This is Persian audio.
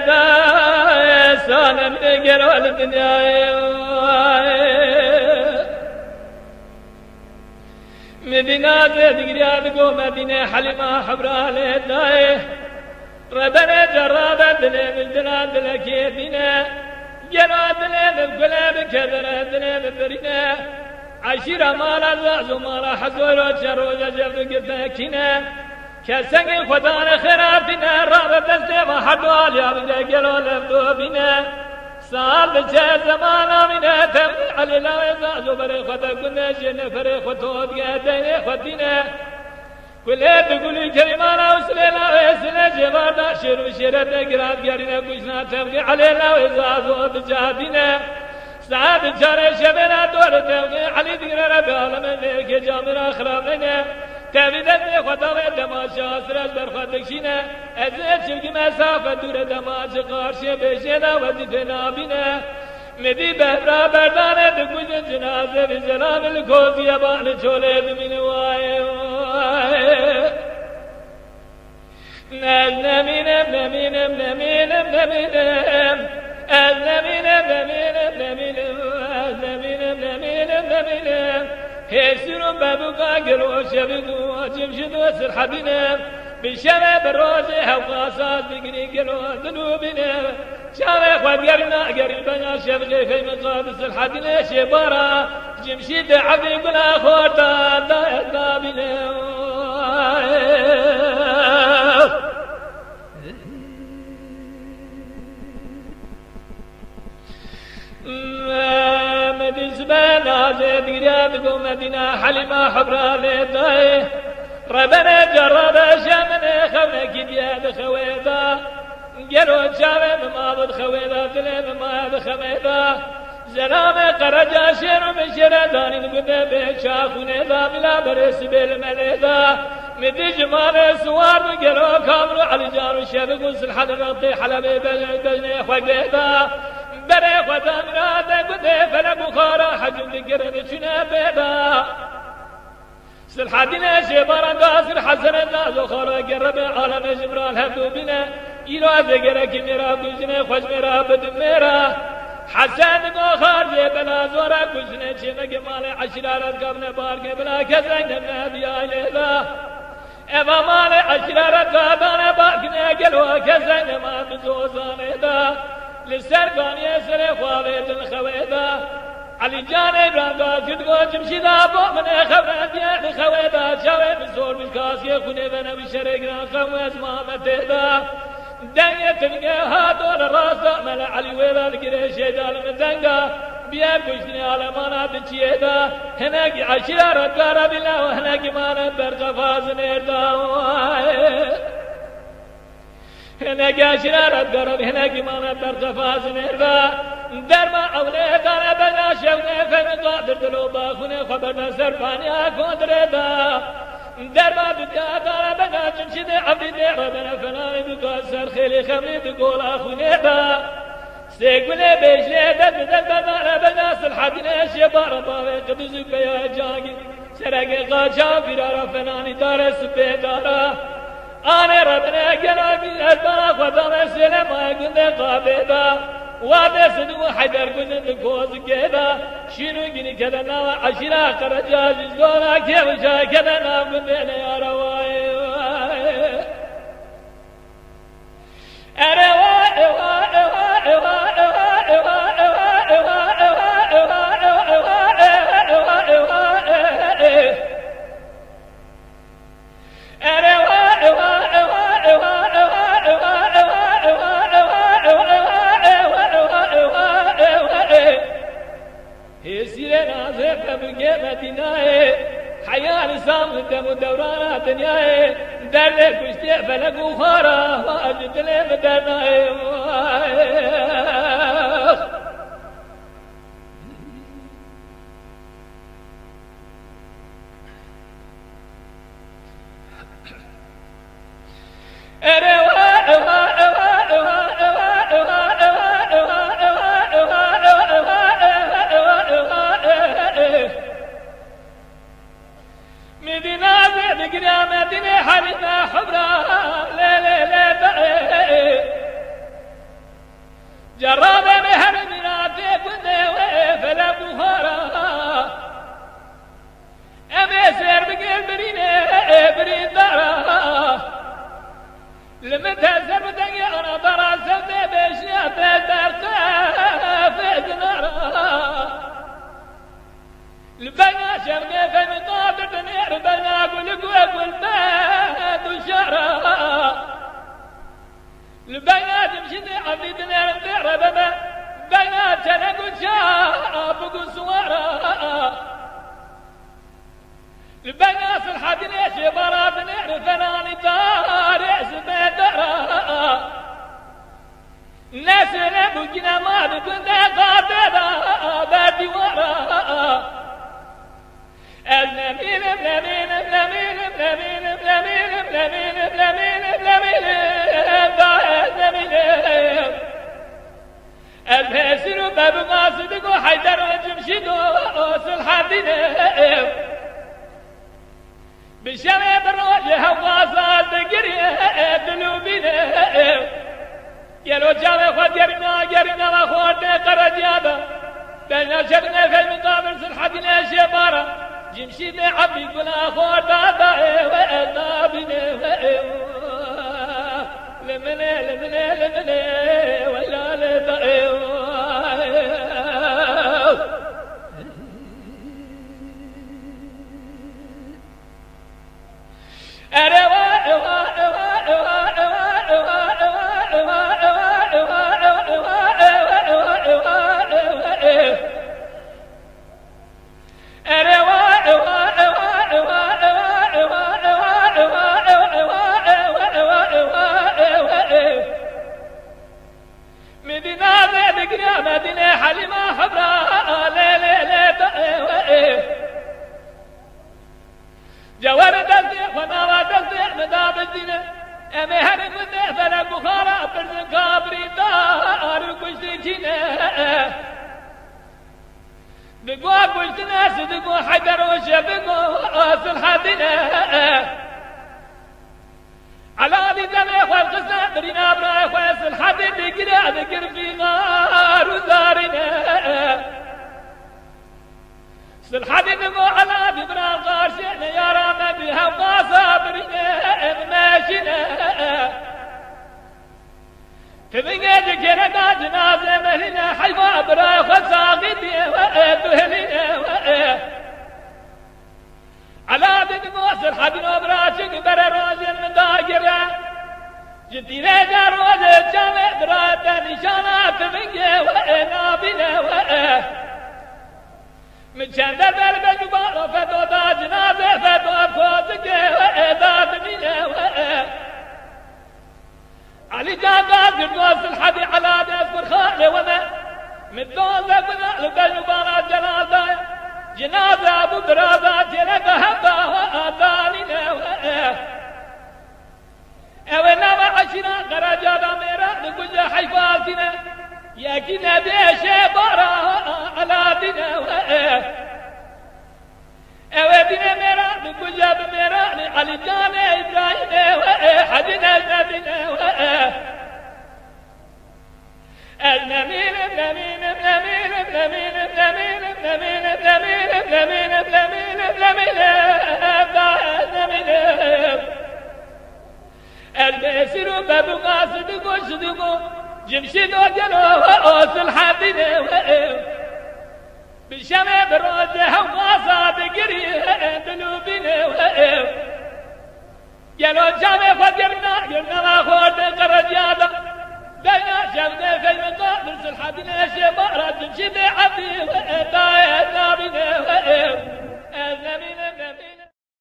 دا سالم نگر والدنيا مدينة دقريات قو مدينة حلمة حبرا لداي ربنا جرابة دلي من دلان دلكي دينا جراد دلي من قلب كذرة دلي من برينا عشيرة مالا زعزو مالا حزورو جروجة جفت قدكينا كسنگ خدان خرافنا رابط دسته و حدوال یا بده گلو لبدو بنا سال بچه زمانا منه تبقی علی لاوی زعزو بره خدا کنه جنه فره خطوط گهدین خدینه کله تقولی کریمانا وسلی لاوی سلی جبار دا شیر و شیرت گراد گرینه کشنا تبقی علی لاوی زعزو بجادینه ساعت چاره شبنا دور تبقی علی دیگر رب عالم نیک جامرا خراب نینه تابیدت خدا و دماشا سرش بر خودکشینه از چوکی مسافه دور دماش قارشه بشه دا وزیفه نابینه مدی بهرا بردانه دکوش جنازه بی سلام الکوزی بان چوله دمین وای نمینم نمینم نمینم نمینم از نمینم نمینم نمینم از نمینم نمینم نمینم هسرم بابوكا قلو شبكو جمشدو سرحبنا بشبه بروجه هوقاسات بقري قلو ذنوبنا شبه خود قرنا قريبنا شبغي في مقاد سرحبنا شبارا جمشد عبد قلا خورتا دا بنا مدزبانا زيد قريبكم مدينة حلمة حبرا لداي ربنا جرب شامنا خونك بياد خويدا قالوا شامن ما بد خويدا دلم ما بد خويدا زلام قرجا شير من شردان نقد بشاخونه دا بلا برس بالملدا مدي جمال سوار قالوا كامرو على جار الشبك وسلحد غطي حلب بجني خويدا بري خدا مراد قد فلا بخارا حجم ذكر شنا بيدا سلحدنا شبارا قاصر حسن الناس خارا قرب عالم جمران هبدو بنا إلو ذكرك مرا كجنا خوش مرا بد مرا حسن قاخر بلا زورا كجنا چنك مال عشرات قبل بارك بلا كزين النبي إلى اما مال عشرات قبل بارك قالوا كزين ما بزوزان دا لسرقانية سر خواليت الخويدا علي جاني برانقا جدقو جمشيدا بؤمن خبرات يعني خويدا شوي بزور بالكاسية خوني بنا بشرقنا خويز مامتيدا دنيا تنقى هاتو لراسا ملا علي ويلا لقريشي دال من دنقا بيا كشتني على مانا تنشيدا هناك عشرة قارب الله وهناك مانا برقفاز نيردا هناك عشرات قرب هناك مانا برقفاز نيردا درما أولاد أنا بنا شونا فمن قادر دلو باخونا خبرنا سرفانيا كودردا درما بديا أنا بنا جمشد عبدي دير بنا فناني بكاسر خيلي خمري تقول أخونا دا سيقولي بيشلي بدل بنا بنا سلحدنا شبار باوي قبزك يا جاقي سرق قاچا فرارا فناني دار سبيدارا آنے ربنا قلبي أربا خدا سلام قند قابدا وابه صدو حيدر قند كوز كذا شنو جني كذا نوا عشرة قرجاج زولا كيف شا كذا نام قند يا رواي حيان سام دم دوران دنيا درد كشتي فلك وخارا واجد لي بدنا جراب مهر منافق فلا بخارا أمي سير بقل برين دارا لما تهزر بدنيا أنا براسل بيشيا بدرقا في دنارا لبنا شرقي في مطابر دنير بنا قول باد وشارا لبنا تمشي عبد دنير بير بنا تنقل شاب وسوارا البنات الحد ليش برا بنعرف اناني دارس بدرا الناس نبقينا ما بكنا قادرة بدي ورا النميل بلمين بلمين بلمين بلمين بلمين بلمين بلمين الهسر باب قاصدك وحيدر وجمشد الحد بشمي بروجه وقاصد قريه دلوبينه يلو جامي خود يرنا وخود قرجابه بين شرنا في المقابل سلحتنا شبارة جمشي عبي قل خود دائه وأذابينه لمنه ولا لدائه مدينة حليمة حبراء جوار تصديق ونوى تصديق مداب الدين أمي هرم ودي فلك بخارا برزن كابري دار كشتكينا بقوا كشتنا صدقوا حجر وشبقوا أصل حدنا على ذي دمي خواب قصة برينا براي خواب الحد ذكر في غار وزارنا سلحد نقو على ببرا غار شئنا يا راما بها وقاصة برينا ماشينا تبقى ذكرنا جنازة مهلنا حيوة براي خواب ساقدي وأدهلنا على بدو سلحد نبراشك برا روزن من داقرة جدينا جا روزن جامع براتا نشانات منك وإنا بنا من شندر بالبجو بارو فتو دا جنازة فتو أفوزك وإداد منا علي جان داقر دو سلحد على داس برخالي وما من دوزك بنا لبجو بارا جنازة جنازة أبو برازة جنك هبا دانينا أولنا وعشنا غرجادا ميرا نقول حيفاتنا يكينا بيشي بارا على دينا أولنا ميرا نقول جاب ميرا علي جانا إبراهيم حدنا نبينا النميل بلمين بلمين بلمين بلمين بلمين بلمين بلمين بلمين بلمين البسر باب قاصدك وشدك جمشد وجلو وأوصل حدنا بالشمع بروزه وقاصد قريه دلوبنا يلو جامع فقرنا قرنا وخود قرجا